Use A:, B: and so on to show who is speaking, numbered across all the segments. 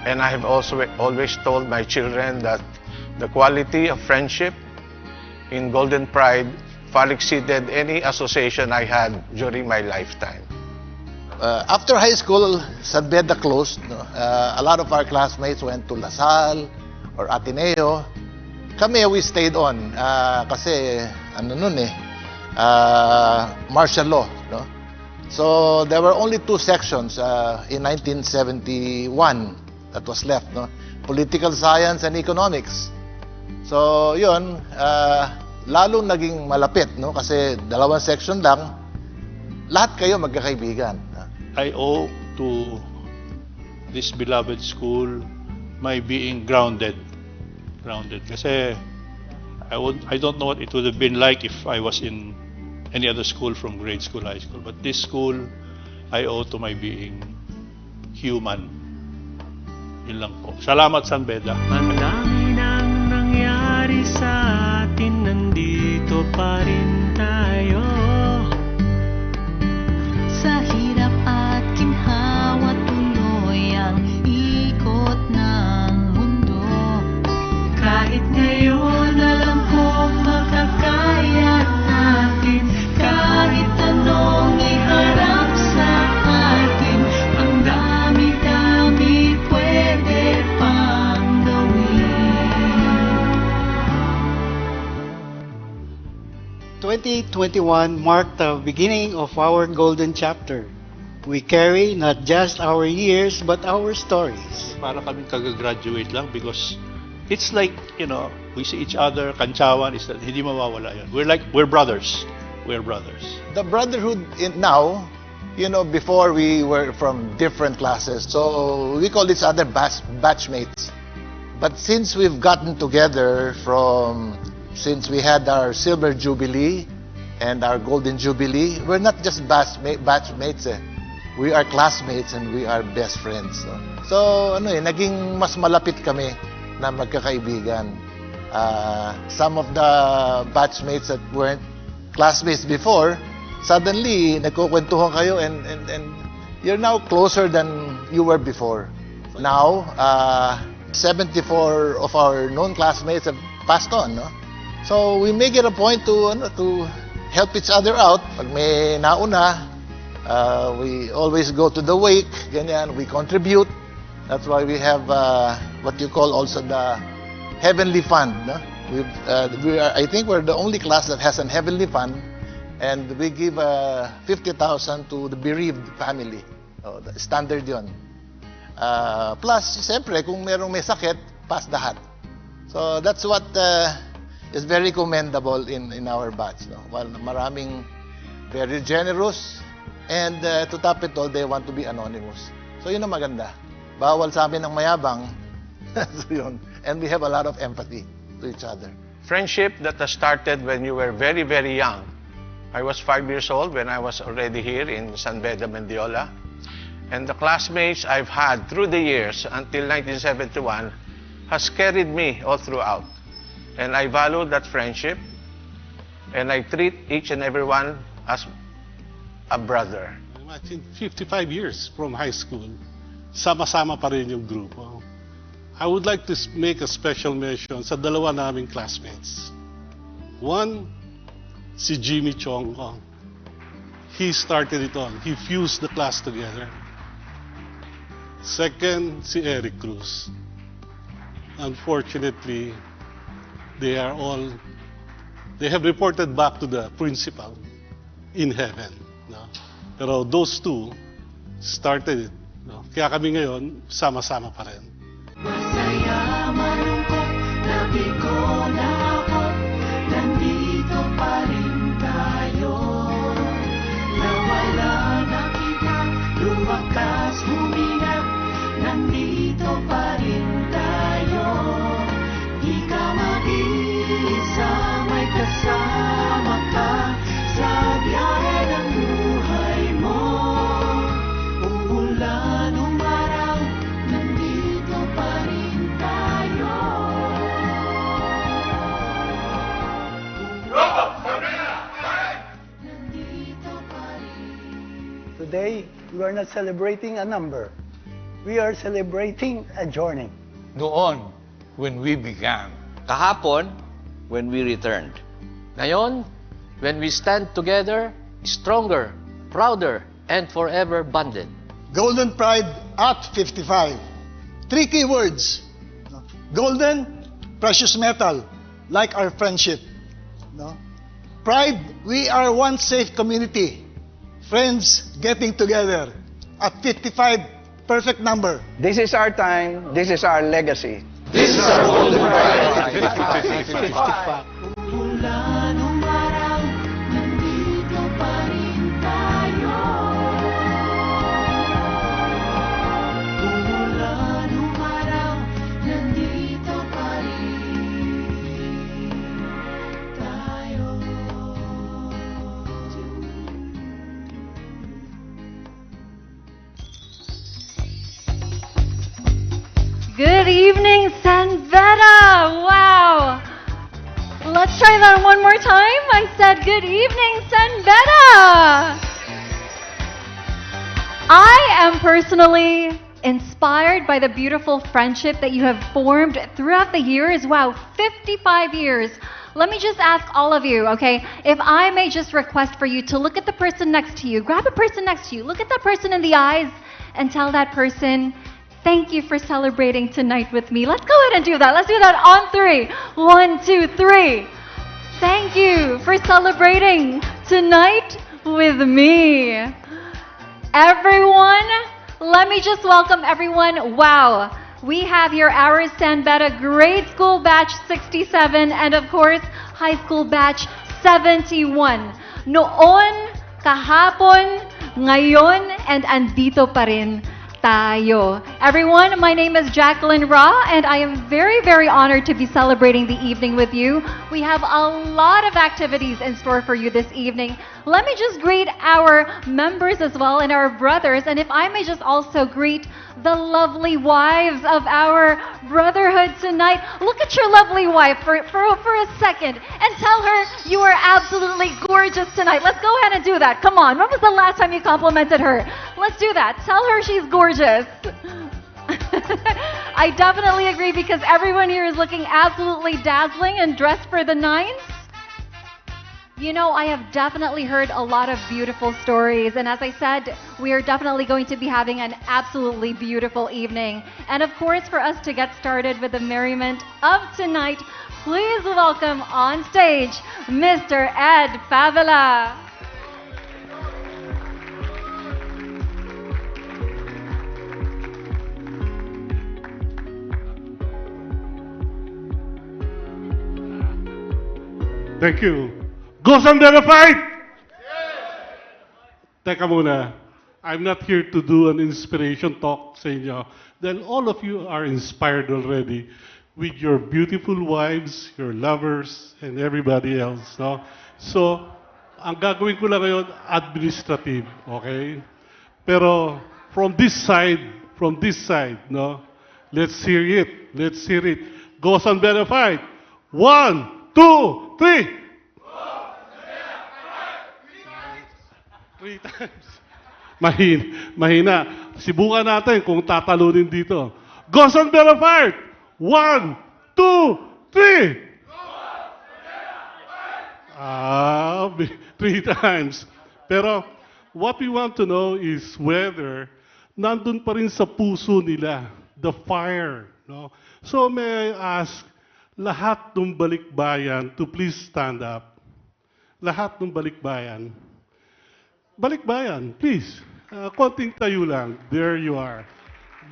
A: And I have also always told my children that the quality of friendship in Golden Pride far exceeded any association I had during my lifetime.
B: After high school, San Beda closed. No? A lot of our classmates went to LaSalle or Ateneo. Kami, we stayed on kasi ano nun martial law. No? So there were only two sections in 1971 that was left. No? Political science and economics. So yun, lalong naging malapit. No? Kasi dalawang section lang, lahat kayo magkakaibigan.
C: I owe to this beloved school my being grounded. Kasi I don't know what it would have been like if I was in any other school from grade school, high school. But this school, I owe to my being human. Yun lang po. Salamat, San Beda.
D: Madami nang nangyari sa atin, nandito pa rin tayo.
E: Sa hirap at ginhawa, tuloy ang ikot ng mundo.
D: Kahit ngayon alam kong makakaya natin, kahit anong iharap sa atin, ang dami-dami pwede pang gawin.
F: 2021 marked the beginning of our golden chapter. We carry not just our years but our stories.
C: Para kaming kagagraduate lang because it's like, you know, we see each other, kantsawan, is that hindi mawawala yun. We're brothers. We're brothers.
B: The brotherhood now, you know, before we were from different classes, so we call each other batchmates. But since we've gotten together since we had our Silver Jubilee and our Golden Jubilee, we're not just batchmates. We are classmates and we are best friends. So naging mas malapit kami na magkakaibigan. Some of the batchmates that weren't classmates before, suddenly nagkukwentuhan kayo and you're now closer than you were before. Now, 74 of our known classmates have passed on. No? So we make it a point to help each other out. Pag may nauna, we always go to the wake, ganyan, we contribute. That's why we have what you call also the Heavenly Fund. No? I think we're the only class that has an Heavenly Fund, and we give 50,000 to the bereaved family. Standard yun. Plus, siyempre, kung may sakit, pass the hat. So that's what is very commendable in our batch. No? While maraming very generous, and to top it all, they want to be anonymous. So yun ang maganda. Bawal sa amin ang mayabang. So yun. And we have a lot of empathy to each other.
A: Friendship that has started when you were very, very young. I was 5 years old when I was already here in San Beda, Mendiola. And the classmates I've had through the years until 1971 has carried me all throughout. And I value that friendship. And I treat each and every one as a brother.
G: I think 55 years from high school, sama-sama pa rin yung grupo. I would like to make a special mention sa dalawa naming classmates. One, si Jimmy Chong. He started it on. He fused the class together. Second, si Eric Cruz. Unfortunately, they have reported back to the principal in heaven. No? Pero those two started it. No? Kaya kami ngayon, sama-sama pa rin.
D: Masaya, malungkot, nabigo, lakot, nandito pa rin tayo. Nawala na kita, lumakas, huminap, nandito pa rin tayo. Di ka mag-iisa, may kasama ka sa biyahe ng buhay mo. Umulan, umaraw, nandito pa rin tayo. Nandito pa rin.
H: Today, we are not celebrating a number.
F: we are celebrating a journey.
H: Noon, when we began.
I: Kahapon, when we returned.
J: Ngayon, when we stand together, stronger, prouder, and forever bonded.
F: Golden Pride at 55. 3 key words. Golden, precious metal, like our friendship. No? Pride, we are one safe community. Friends getting together. At 55, perfect number.
K: This is our time, this is our legacy.
H: This is our Golden Pride.
F: 55.
D: Mula nung araw, nandito pa rin tayo. Mula nung araw, nandito pa rin tayo.
E: Good evening, San Beda! Wow! Let's try that one more time. I said good evening, San Beda! I am personally inspired by the beautiful friendship that you have formed throughout the years. Wow, 55 years. Let me just ask all of you, okay? If I may just request for you to look at the person next to you, grab a person next to you, look at that person in the eyes, and tell that person, thank you for celebrating tonight with me. Let's go ahead and do that. Let's do that on 3. 1, 2, 3. Thank you for celebrating tonight with me. Everyone, let me just welcome everyone. Wow. We have here our San Beda Grade School Batch 67 and of course, High School Batch 71. Noon, kahapon, ngayon, and andito pa rin tayo. Everyone, my name is Jacqueline Ra, and I am very, very honored to be celebrating the evening with you. We have a lot of activities in store for you this evening. Let me just greet our members as well and our brothers, and if I may just also greet the lovely wives of our brotherhood tonight. Look at your lovely wife for a second and tell her you are absolutely gorgeous tonight. Let's go ahead and do that. Come on. When was the last time you complimented her? Let's do that. Tell her she's gorgeous. I definitely agree because everyone here is looking absolutely dazzling and dressed for the nines. You know, I have definitely heard a lot of beautiful stories, and as I said, we are definitely going to be having an absolutely beautiful evening. And of course, for us to get started with the merriment of tonight, please welcome on stage Mr. Ed Favela.
G: Thank you. Go San Beda fight! Teka muna, I'm not here to do an inspiration talk sa inyo. Then all of you are inspired already with your beautiful wives, your lovers, and everybody else. No? So, ang gagawin ko lang ngayon, administrative, okay? Pero from this side, no? Let's hear it. Let's hear it. Go San Beda fight! 1, 2, 3! 3 times. Mahina. Sibukan natin kung tatalunin dito. Go San Beda fight! 1, 2, 3! 3 times. Pero what we want to know is whether nandun pa rin sa puso nila the fire. No? So may I ask lahat ng balikbayan to please stand up. Lahat ng balikbayan. Balikbayan, please. Konting tayo lang. There you are.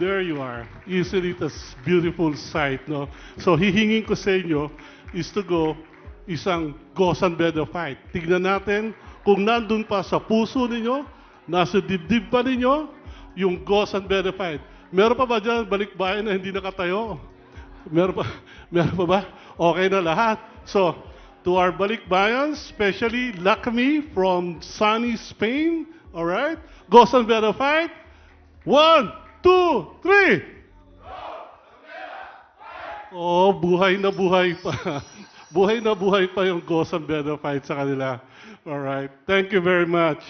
G: There you are. Isn't it a beautiful sight, no? So, hihingin ko sa inyo is to go isang Go San Beda fight. Tignan natin kung nandun pa sa puso ninyo, nasa dibdib pa ninyo, yung Go San Beda fight. Meron pa ba dyan balikbayan na hindi nakatayo? Meron pa ba? Okay na lahat. So, to our balikbayans, especially Lakmi from sunny Spain, all right? Go San Beda fight. 1, 2, 3. Oh, buhay na buhay pa. Buhay na buhay pa yung Go San Beda fight sa kanila. All right. Thank you very much.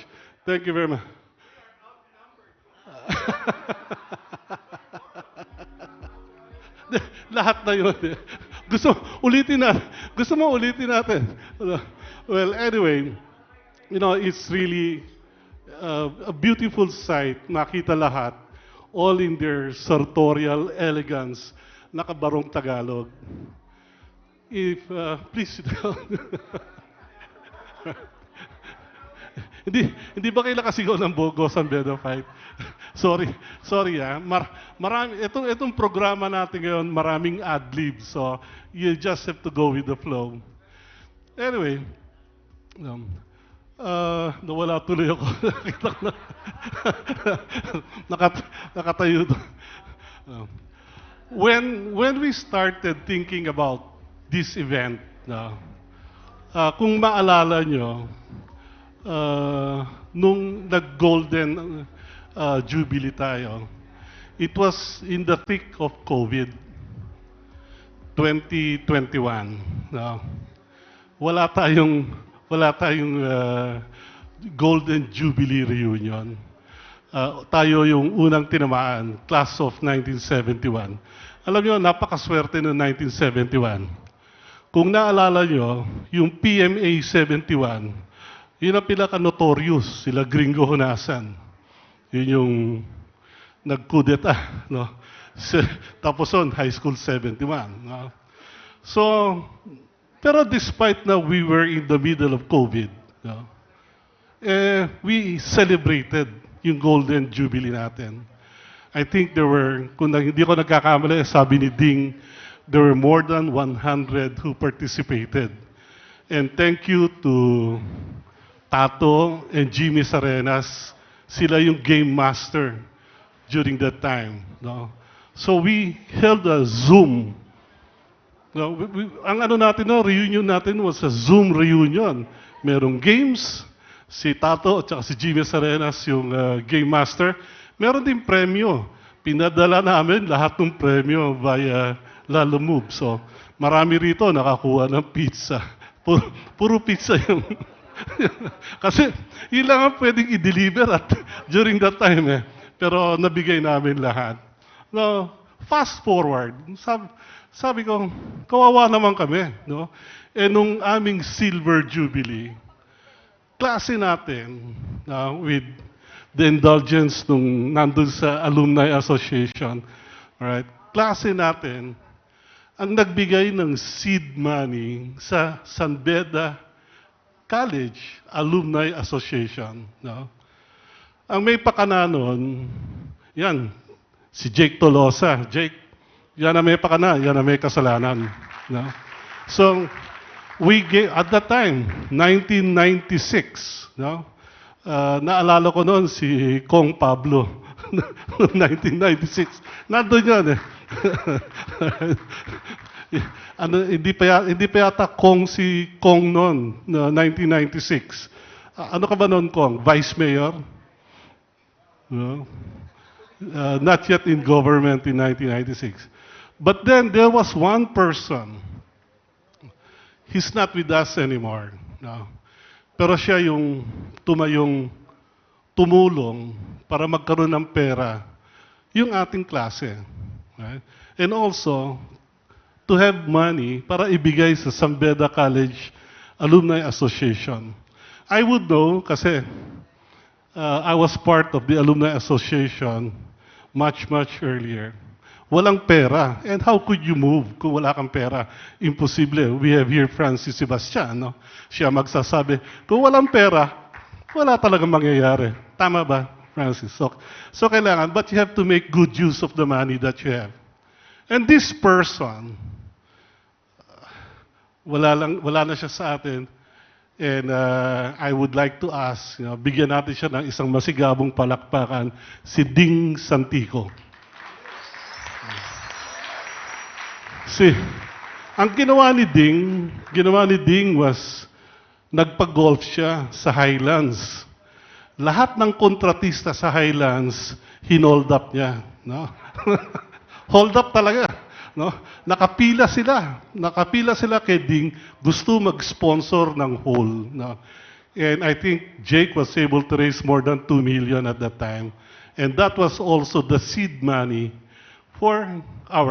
G: Thank you very much. Lahat na yun. Gusto mo ulitin natin. Well, anyway, it's really a beautiful sight. Makita lahat, all in their sartorial elegance, nakabarong Tagalog. Please sit down. Hindi ba kayo nakasigaw ng Bogo San Beda fight? Sorry marami, itong programa natin ngayon, maraming ad-lib. So, you just have to go with the flow. Anyway, nawala tuloy ako. Nakita ko na. Nakatayo doon. When we started thinking about this event, kung maalala nyo, nung nag-golden jubilee tayo, it was in the thick of COVID, 2021. Wala tayong golden jubilee reunion. Tayo yung unang tinamaan, class of 1971. Alam nyo, napakaswerte noong 1971. Kung naalala nyo, yung PMA 71, yun ang pinaka-notorious, sila Gringo Honasan. Yun yung nagkudeta, no? Tapos on, high school 71. No? So, pero despite na we were in the middle of COVID, no? We celebrated yung Golden Jubilee natin. I think there were, kung hindi ko nagkakamali, sabi ni Ding, there were more than 100 who participated. And thank you to Tato and Jimmy Sarenas, sila yung game master during that time. No? So we held a Zoom. No, ang reunion natin was a Zoom reunion. Merong games, si Tato at saka si Jimmy Sarenas yung game master. Meron din premyo. Pinadala namin lahat ng premyo via Lalo Move. So marami rito nakakuha ng pizza. Puro pizza yung... Kasi yun lang ang pwedeng i-deliver at during that time Pero nabigay namin lahat. No, fast forward, sabi ko, kawawa naman kami. No? Nung aming Silver Jubilee, klase natin with the indulgence nung nandun sa Alumni Association, right? Klase natin ang nagbigay ng seed money sa San Beda College Alumni Association. No? Ang may pakana nun, yan, si Jake Tolosa. Jake, yan ang may pakana, yan ang may kasalanan. No? So, we gave, at that time, 1996, no? Naalala ko noon si Kong Pablo, 1996. Nandun yun hindi pa yata Kong si Kong noon, 1996. Ano ka ba noon, Kong? Vice Mayor? No? Not yet in government in 1996. But then there was one person. He's not with us anymore. No? Pero siya yung tumulong para magkaroon ng pera yung ating klase. Right? And also, to have money para ibigay sa San Beda College Alumni Association. I would know kasi I was part of the Alumni Association much earlier. Walang pera. And how could you move kung wala kang pera? Imposible. We have here Francis Sebastian. No? Siya magsasabi, kung walang pera, wala talagang mangyayari. Tama ba, Francis? So kailangan, but you have to make good use of the money that you have. And this person, wala na siya sa atin. And I would like to ask, bigyan natin siya ng isang masigabong palakpakan, si Ding Santico. Ang ginawa ni Ding was, nagpa-golf siya sa Highlands. Lahat ng kontratista sa Highlands, hinold up niya. No? Hold up talaga. No? Nakapila sila kay Ding, gusto mag-sponsor ng hole. No? And I think Jake was able to raise more than 2 million at that time. And that was also the seed money for our